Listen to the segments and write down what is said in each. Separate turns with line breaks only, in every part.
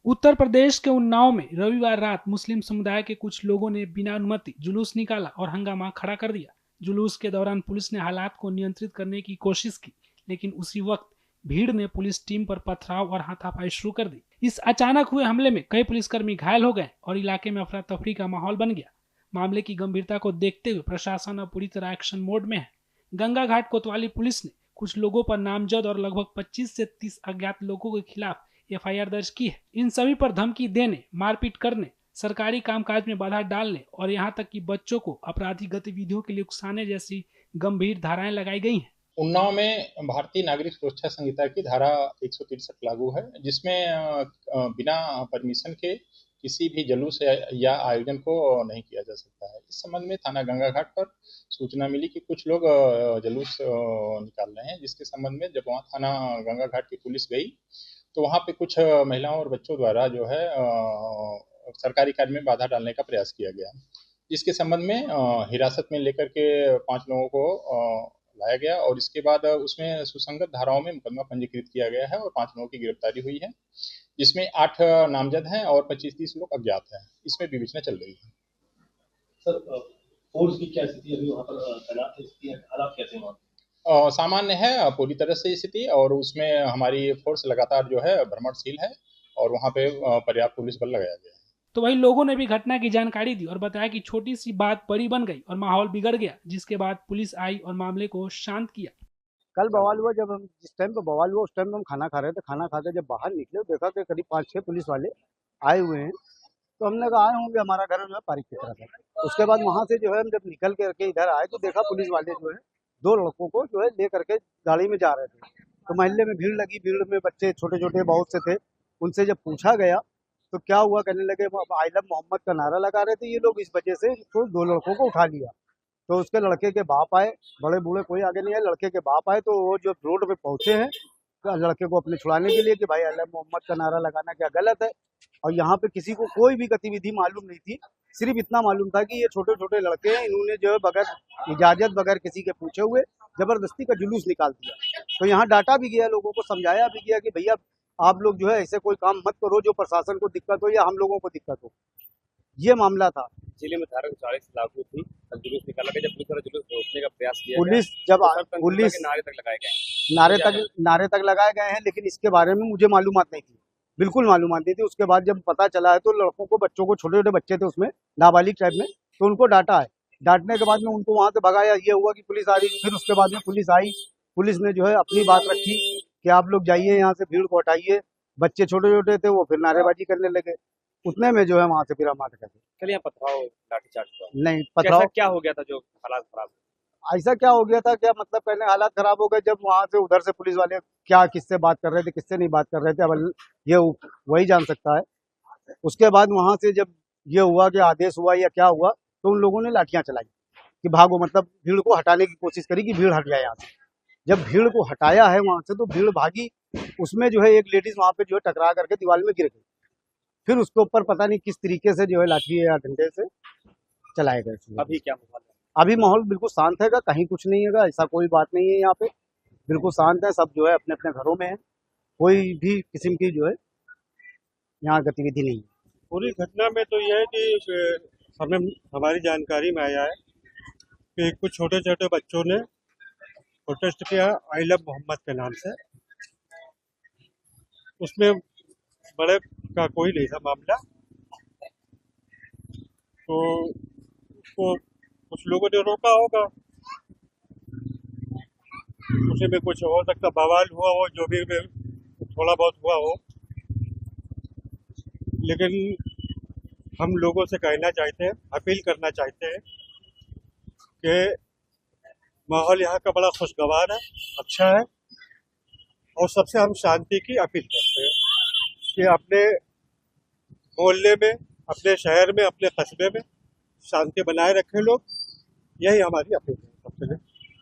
उत्तर प्रदेश के उन्नाव में रविवार रात मुस्लिम समुदाय के कुछ लोगों ने बिना अनुमति जुलूस निकाला और हंगामा खड़ा कर दिया। जुलूस के दौरान पुलिस ने हालात को नियंत्रित करने की कोशिश की, लेकिन उसी वक्त भीड़ ने पुलिस टीम पर पथराव और हाथापाई शुरू कर दी। इस अचानक हुए हमले में कई पुलिसकर्मी घायल हो गए और इलाके में अफरा तफरी का माहौल बन गया। मामले की गंभीरता को देखते हुए प्रशासन अब पूरी तरह एक्शन मोड में है। गंगा घाट कोतवाली पुलिस ने कुछ लोगों पर नामजद और लगभग 25 से 30 अज्ञात लोगों के खिलाफ एफआईआर दर्ज की है। इन सभी पर धमकी देने, मारपीट करने, सरकारी कामकाज में बाधा डालने और यहां तक कि बच्चों को आपराधिक गतिविधियों के लिए उकसाने जैसी गंभीर धाराएं लगाई गई हैं।
उन्नाव में भारतीय नागरिक सुरक्षा संहिता की धारा 163 लागू है, जिसमें बिना परमिशन के किसी भी जुलूस या आयोजन को नहीं किया जा सकता है। इस संबंध में थाना गंगा घाट पर सूचना मिली कि कुछ लोग जुलूस निकाल रहे हैं, जिसके संबंध में जब वहाँ थाना गंगा घाट की पुलिस गई तो वहाँ पे कुछ महिलाओं और बच्चों द्वारा जो है सरकारी कार्य में बाधा डालने का प्रयास किया गया, जिसके संबंध में हिरासत में लेकर के 5 लोगों को लाया गया और इसके बाद उसमें सुसंगत धाराओं में मुकदमा पंजीकृत किया गया है और 5 लोगों की गिरफ्तारी हुई है, जिसमें 8 नामजद हैं और 25-30 लोग अज्ञात हैं। इसमें विवेचना चल रही है।
सर, फोर्स की क्या स्थिति अभी वहाँ पर तैनात है, हालात कैसे हैं?
सामान्य है पूरी तरह से स्थिति, और उसमें हमारी फोर्स लगातार जो है भ्रमणशील है और वहाँ पे पर्याप्त पुलिस बल लगाया गया है।
तो वही लोगों ने भी घटना की जानकारी दी और बताया कि छोटी सी बात बड़ी बन गई और माहौल बिगड़ गया, जिसके बाद पुलिस आई और मामले को शांत किया।
कल बवाल हुआ, जब हम जिस टाइम पे बवाल हुआ उस टाइम पे हम खाना खा रहे थे। खाना खा के जब बाहर निकले देखा कि करीब 5-6 पुलिस वाले आए हुए हैं, तो हमने कहा आए होंगे हमारा घर जो है पारिक की तरफ है। उसके बाद वहाँ से जो है हम जब निकल करके इधर आए तो देखा पुलिस वाले जो है 2 लड़कों को जो है ले करके गाड़ी में जा रहे थे। तो मोहल्ले में भीड़ लगी, भीड़ में बच्चे छोटे छोटे बहुत से थे। उनसे जब पूछा गया तो क्या हुआ, कहने लगे आई लव मोहम्मद का नारा लगा रहे थे ये लोग, इस वजह से तो 2 लड़कों को उठा लिया। तो उसके लड़के के बाप आए, बड़े बूढ़े कोई आगे नहीं आए, लड़के के बाप आए तो वो जो रोड पे पहुंचे हैं लड़के को अपने छुड़ाने के लिए कि भाई अल्लाह मोहम्मद का नारा लगाना क्या गलत है। और यहाँ पे किसी को कोई भी गतिविधि मालूम नहीं थी, सिर्फ इतना मालूम था कि ये छोटे छोटे लड़के हैं, इन्होंने जो है बगैर इजाजत बगैर किसी के पूछे हुए जबरदस्ती का जुलूस निकाल दिया। तो यहाँ डांटा भी गया, लोगों को समझाया भी गया कि भैया आप लोग जो है ऐसे कोई काम मत करो जो प्रशासन को दिक्कत हो या हम लोगों को दिक्कत हो। ये मामला था।
जिले में धारा 40 लागू थी, जुलूस निकाला गया। जब पुलिस द्वारा जुलूस रोकने का प्रयास किया
पुलिस जब पुलिस
नारे तक लगाए गए,
नारे तक लगाए गए हैं, लेकिन इसके बारे में मुझे मालूमात नहीं थी, बिल्कुल मालूमात नहीं थी। उसके बाद जब पता चला है तो लड़कों को, बच्चों को, छोटे छोटे बच्चे थे उसमें नाबालिग टाइप में, तो उनको डांटा है। डांटने के बाद में उनको वहां से भगाया। ये हुआ कि पुलिस आ रही, फिर उसके बाद में पुलिस आई, पुलिस ने जो है अपनी बात रखी कि आप लोग जाइए यहाँ से, भीड़ को हटाइए। बच्चे छोटे छोटे थे, वो फिर नारेबाजी करने लगे। उतने में जो है वहां से फिर हम आते थे।
कल यहाँ पथराव लाठीचार्ज हुआ?
नहीं, पथराव
क्या हो गया था जो हालात खराब?
ऐसा क्या हो गया था, क्या मतलब पहले हालात खराब हो गए जब वहां से उधर से पुलिस वाले क्या किससे बात कर रहे थे, किससे नहीं बात कर रहे थे, अब ये वही जान सकता है। उसके बाद वहां से जब ये हुआ कि आदेश हुआ या क्या हुआ, तो उन लोगों ने लाठियां चलाई कि भागो, मतलब भीड़ को हटाने की कोशिश करी कि भीड़ हट जाए यहाँ से। जब भीड़ को हटाया है वहां से तो भीड़ भागी। उसमें जो है एक लेडीज वहां पे जो है टकरा करके दीवार में गिर गई। फिर उसके ऊपर पता नहीं किस तरीके से जो है लाठी या डंडे से चलाए गए।
अभी क्या माहौल है?
अभी माहौल बिल्कुल शांत है, कहीं कुछ नहीं है, ऐसा कोई बात नहीं है। यहाँ पे बिल्कुल शांत है, सब जो है अपने अपने घरों में है, कोई भी किस्म की जो है यहाँ गतिविधि नहीं है।
पूरी घटना में तो यह है कि हमें हमारी जानकारी में आया है कि कुछ छोटे छोटे बच्चों ने प्रोटेस्ट किया आई लव मोहम्मद के नाम से। उसमें बड़े का कोई नहीं था मामला, तो उसको कुछ लोगों ने रोका होगा, उसी में कुछ हो सकता बवाल हुआ हो, जो भी थोड़ा बहुत हुआ हो। लेकिन हम लोगों से कहना चाहते हैं, अपील करना चाहते हैं कि माहौल यहाँ का बड़ा खुशगवार है, अच्छा है, और सबसे हम शांति की अपील करते हैं कि अपने मोहल्ले में, अपने शहर में, अपने कस्बे में शांति बनाए रखें लोग। यही हमारी अपील है सबसे।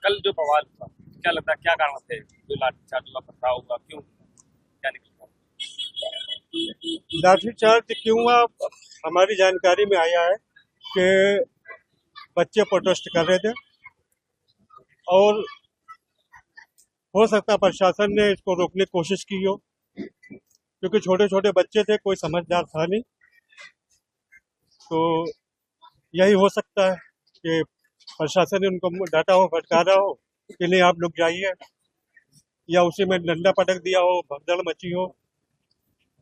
कल जो बवाल हुआ, क्या लगता है क्या कारण थे जो लाठीचार्ज हुआ, पथराव हुआ, क्यों, क्या निकला?
लाठीचार्ज क्यों हुआ, हमारी जानकारी में आया है कि बच्चे प्रोटेस्ट कर रहे थे और हो सकता प्रशासन ने इसको रोकने की कोशिश की हो, क्योंकि छोटे छोटे बच्चे थे, कोई समझदार था नहीं। तो यही हो सकता है कि प्रशासन ने उनको डांटा हो, फटकारा हो कि नहीं आप लोग जाइए, या उसी में डंडा पटक दिया हो, भगदड़ मची हो,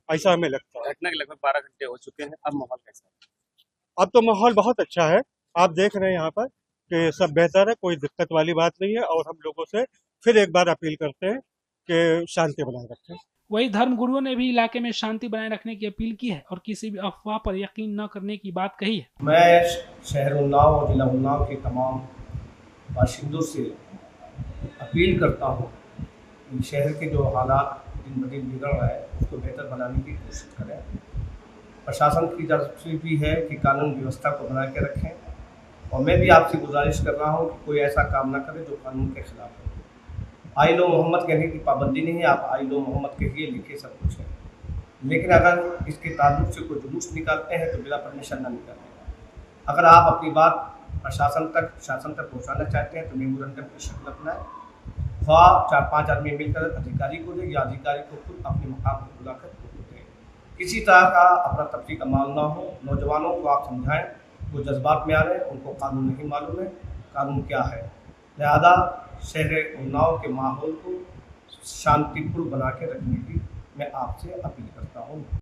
ऐसा हमें लगता है।
घटना के लगभग 12 घंटे हो चुके हैं, अब माहौल कैसा है?
अब तो माहौल बहुत अच्छा है, आप देख रहे हैं यहाँ पर कि सब बेहतर है, कोई दिक्कत वाली बात नहीं है। और हम लोगों से फिर एक बार अपील करते हैं कि शांति बनाए रखें।
वही धर्मगुरुओं ने भी इलाके में शांति बनाए रखने की अपील की है और किसी भी अफवाह पर यकीन न करने की बात कही है।
मैं शहर उन्नाव और जिला उन्नाव के तमाम बाशिंदों से अपील करता हूँ कि शहर के जो हालात दिन ब दिन बिगड़ रहा है उसको बेहतर बनाने की कोशिश करें। प्रशासन की तरफ से भी है कि कानून व्यवस्था को बना के रखें, और मैं भी आपसे गुजारिश कर रहा हूँ कि कोई ऐसा काम ना करे जो कानून के खिलाफ है। आई लो मोहम्मद कहने की पाबंदी नहीं है, आप आई लो मोहम्मद कहिए, लिखिए, सब कुछ है, लेकिन अगर इसके ताल्लुक से कोई जुलूस निकालते हैं तो बिना परमिशन ना निकालें। अगर आप अपनी बात शासन तक पहुँचाना चाहते हैं तो मेमोरेंडम की शक्ल अपनाएं, ख्वाह 4-5 आदमी मिलकर अधिकारी को दें या अधिकारी को खुद अपने मकाम पर बुलाकर दें। किसी तरह का अपना तफरी का माल ना हो। नौजवानों को आप समझाएं, वो जज्बात में आ रहे हैं, उनको कानून नहीं मालूम है, कानून क्या है। लिहाजा शहर उन्नाव के माहौल को शांतिपूर्ण बना के रखने की मैं आपसे अपील करता हूँ।